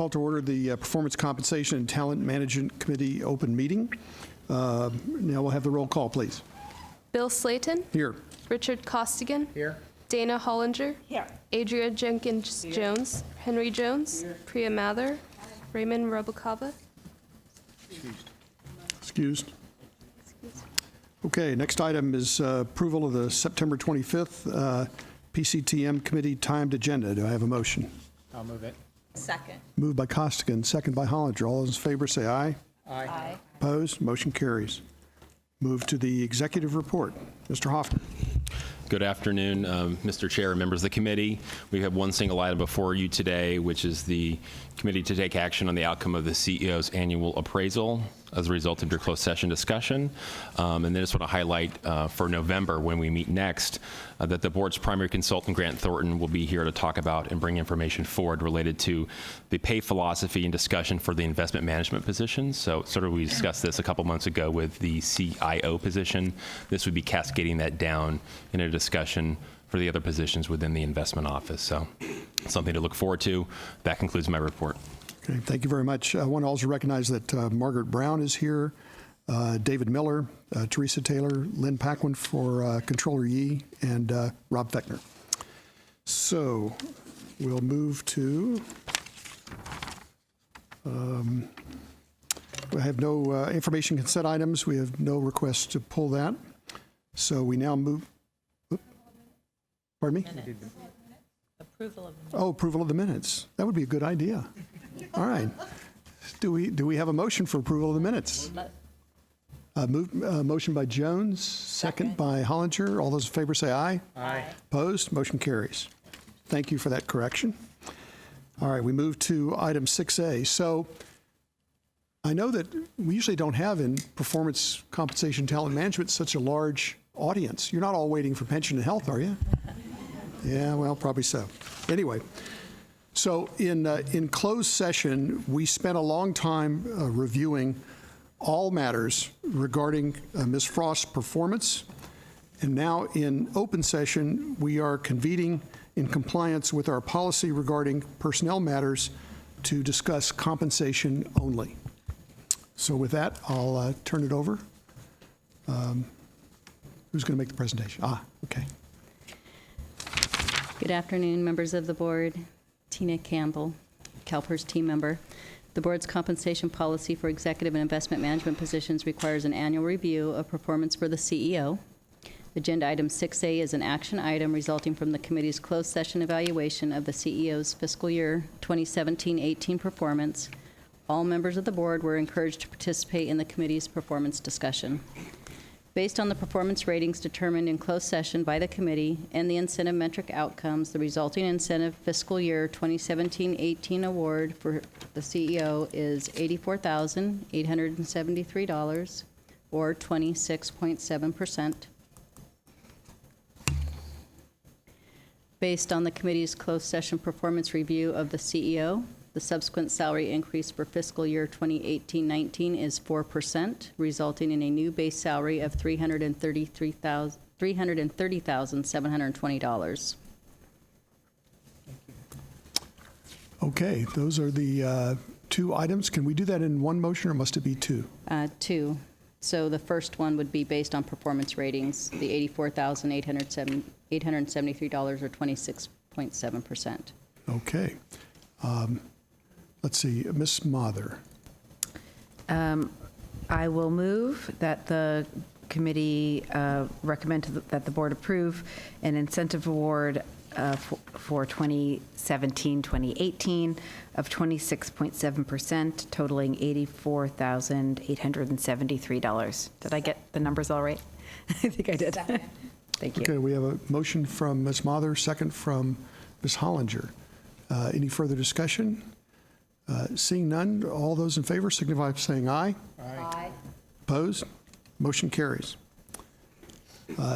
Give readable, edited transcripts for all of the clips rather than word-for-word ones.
Call to order the Performance Compensation and Talent Management Committee open meeting. Now we'll have the roll call, please. Bill Slayton. Here. Richard Costigan. Here. Dana Hollinger. Here. Adria Jenkins-Jones. Henry Jones. Priya Mather. Raymond Rabukava. Excused. Okay, next item is approval of the September 25th PCTM Committee timed agenda. Do I have a motion? I'll move it. Second. Moved by Costigan, second by Hollinger. All those in favor say aye. Aye. Opposed? Motion carries. Move to the executive report. Mr. Hoffman. Good afternoon, Mr. Chair and members of the committee. We have one single item before you today, which is the committee to take action on the outcome of the CEO's annual appraisal as a result of your closed session discussion. And then I just want to highlight for November, when we meet next, that the board's primary consultant, Grant Thornton, will be here to talk about and bring information forward related to the pay philosophy and discussion for the investment management positions. So sort of we discussed this a couple months ago with the CIO position. This would be cascading that down in a discussion for the other positions within the investment office. So something to look forward to. That concludes my report. Okay, thank you very much. I want to also recognize that Margaret Brown is here, David Miller, Teresa Taylor, Lynn Paquin for Controller Yee, and Rob Fechner. So we'll move to, we have no information consent items. We have no requests to pull that. So we now move, pardon me? Approval of the minutes. Oh, approval of the minutes. That would be a good idea. All right. Do we have a motion for approval of the minutes? Motion by Jones, second by Hollinger. All those in favor say aye. Aye. Opposed? Motion carries. Thank you for that correction. All right, we move to item 6A. So I know that we usually don't have in performance compensation talent management such a large audience. You're not all waiting for pension and health, are you? Yeah, well, probably so. Anyway, so in closed session, we spent a long time reviewing all matters regarding Ms. Frost's performance. And now in open session, we are convening in compliance with our policy regarding personnel matters to discuss compensation only. So with that, I'll turn it over. Who's going to make the presentation? Okay. Good afternoon, members of the board. Tina Campbell, CalPERS team member. The board's compensation policy for executive and investment management positions requires an annual review of performance for the CEO. Agenda item 6A is an action item resulting from the committee's closed session evaluation of the CEO's fiscal year 2017-18 performance. All members of the board were encouraged to participate in the committee's performance discussion. Based on the performance ratings determined in closed session by the committee and the incentive metric outcomes, the resulting incentive fiscal year 2017-18 award for the CEO is $84,873, or 26.7%. Based on the committee's closed session performance review of the CEO, the subsequent salary increase for fiscal year 2018-19 is 4%, resulting in a new base salary of $330,720. Okay, those are the two items. Can we do that in one motion, or must it be two? Two. So the first one would be based on performance ratings, the $84,873, or 26.7%. Okay. Let's see, Ms. Mather. I will move that the committee recommend that the board approve an incentive award for 2017-2018 of 26.7%, totaling $84,873. Did I get the numbers all right? I think I did. Thank you. Okay, we have a motion from Ms. Mather, second from Ms. Hollinger. Any further discussion? Seeing none, all those in favor signify by saying aye. Aye. Opposed? Motion carries.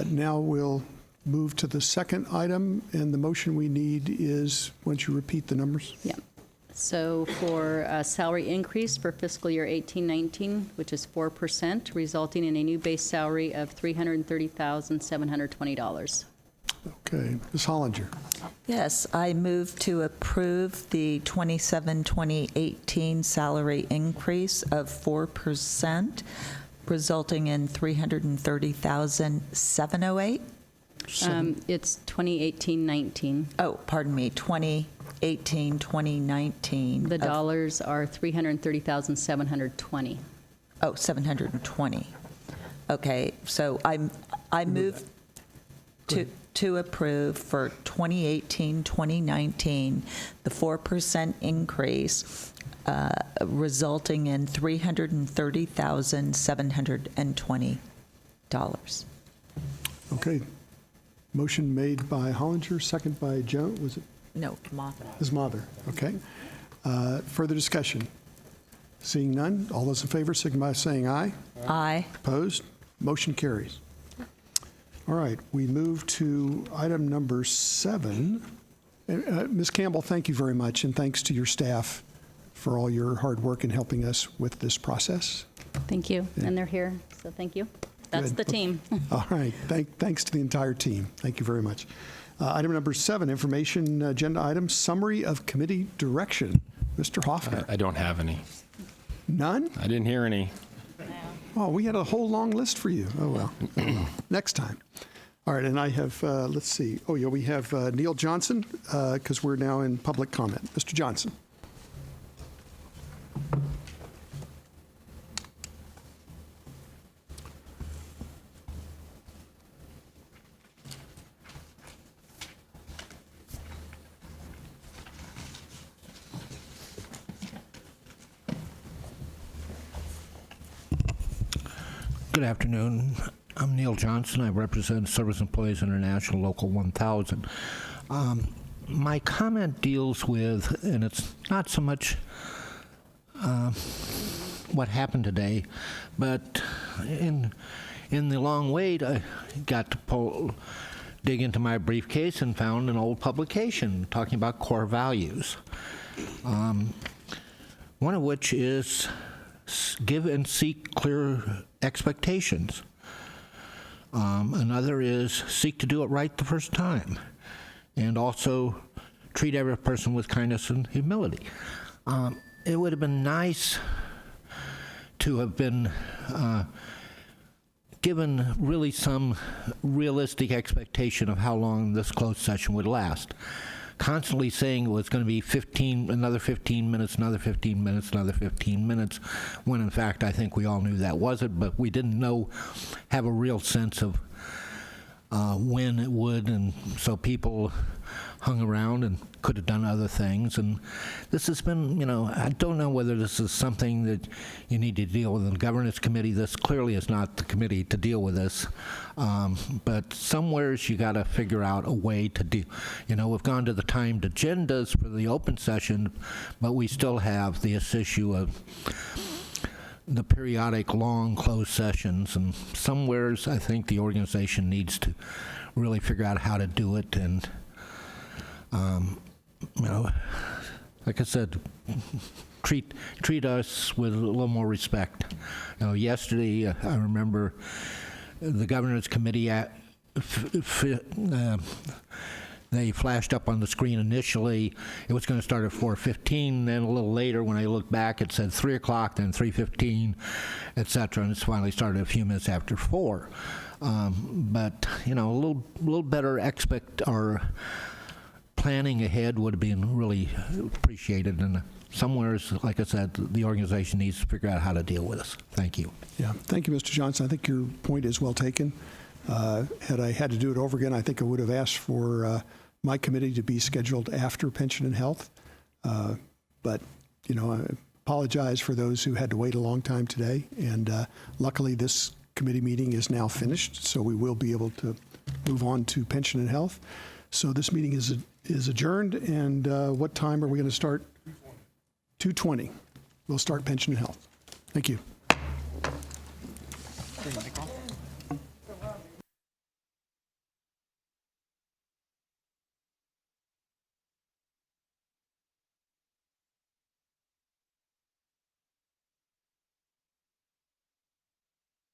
Now we'll move to the second item, and the motion we need is, once you repeat the numbers. Yeah. So for a salary increase for fiscal year 18-19, which is 4%, resulting in a new base salary of $330,720. Okay, Ms. Hollinger. Yes, I move to approve the 2018 salary increase of 4%, resulting in $330,708. It's 2018-19. Oh, pardon me, 2018, 2019. The dollars are 330,720. Oh, 720. Okay, so I move to approve for 2018, 2019, the 4% increase, resulting in $330,720. Okay. Motion made by Hollinger, second by Jones. Was it No, Mather. Ms. Mather? Okay. Further discussion? Seeing none, all those in favor signify by saying aye. Aye. Opposed? Motion carries. All right, we move to item number 7. Ms. Campbell, thank you very much, and thanks to your staff for all your hard work in helping us with this process. Thank you. And they're here, so thank you. That's Good. the team. All right, thanks to the entire team. Thank you very much. Item number 7, information agenda item, summary of committee direction. Mr. Hoffner. I don't have any. None? I didn't hear any. Oh, we had a whole long list for you. Oh, well. Next time. All right, and I have, let's see. Oh, yeah, we have Neil Johnson, because we're now in public comment. Mr. Johnson. Good afternoon. I'm Neil Johnson. I represent Service Employees International Local 1000. My comment deals with, and it's not so much what happened today, but in the long wait, I got to dig into my briefcase and found an old publication talking about core values. One of which is give and seek clear expectations. Another is seek to do it right the first time, and also treat every person with kindness and humility. It would have been nice to have been given really some realistic expectation of how long this closed session would last. Constantly saying it was going to be another 15 minutes, another 15 minutes, another 15 minutes, when in fact I think we all knew that wasn't, but we didn't have a real sense of when it would, and so people hung around and could have done other things. And this has been, I don't know whether this is something that you need to deal with in the governance committee. This clearly is not the committee to deal with this. But somewheres you got to figure out a way to deal. We've gone to the timed agendas for the open session, but we still have this issue of the periodic long closed sessions, and somewheres I think the organization needs to really figure out how to do it. And like I said, treat us with a little more respect. Yesterday I remember the governance committee they flashed up on the screen initially. It was going to start at 4:15. Then a little later, when I looked back, it said 3 o'clock, then 3:15, et cetera. And it's finally started a few minutes after 4. But a little better planning ahead would have been really appreciated. And somewhere, like I said, the organization needs to figure out how to deal with this. Thank you. Yeah, thank you, Mr. Johnson. I think your point is well taken. Had I had to do it over again, I think I would have asked for my committee to be scheduled after pension and health. But, I apologize for those who had to wait a long time today. And luckily, this committee meeting is now finished, so we will be able to move on to pension and health. So this meeting is adjourned. And what time are we going to start? 2:20. We'll start pension and health. Thank you.